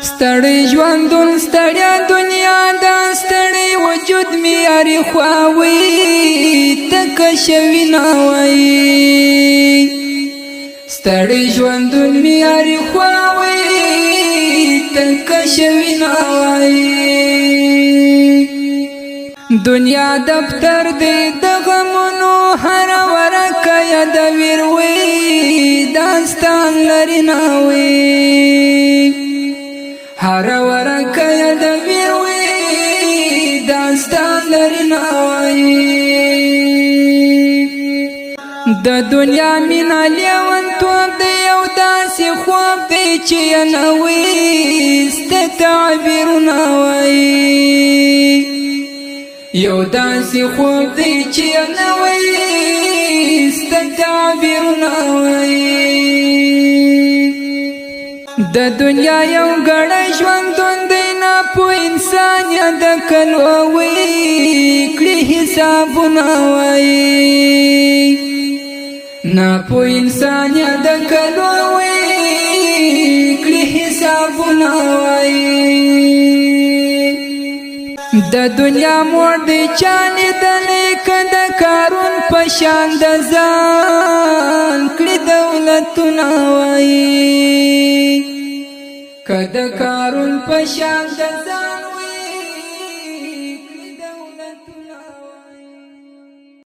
ستړی ژوندون ستړیا دنیا دا ستړی وجود می یاري خواوي تک شوی ناوي ستړی ژوندون می یاري خواوي تک شوی ناوي دنیا دفتر دی د غمونو هر ورکه یاد ویروي داستان لري ناوي هر ورکه یاد ویروي داستان لري ناوي د دنیا مینا لیون توب دی یو داسې خوب دی چې نوي ست تعبیر ناوي یو داسې خوب دی چې نوي ست تعبیر ناوي د دنیا یو ګړی ژوندون دی نه پو انسان یا د کلووي کړي حسابونه وایي نه پو انسان یا د کلووي کړي حسابونه وایي د دنیا مور دی چانې دلې که د کارون په شان د ځان کړي دولتونه وایي که د کارون په شان د ځان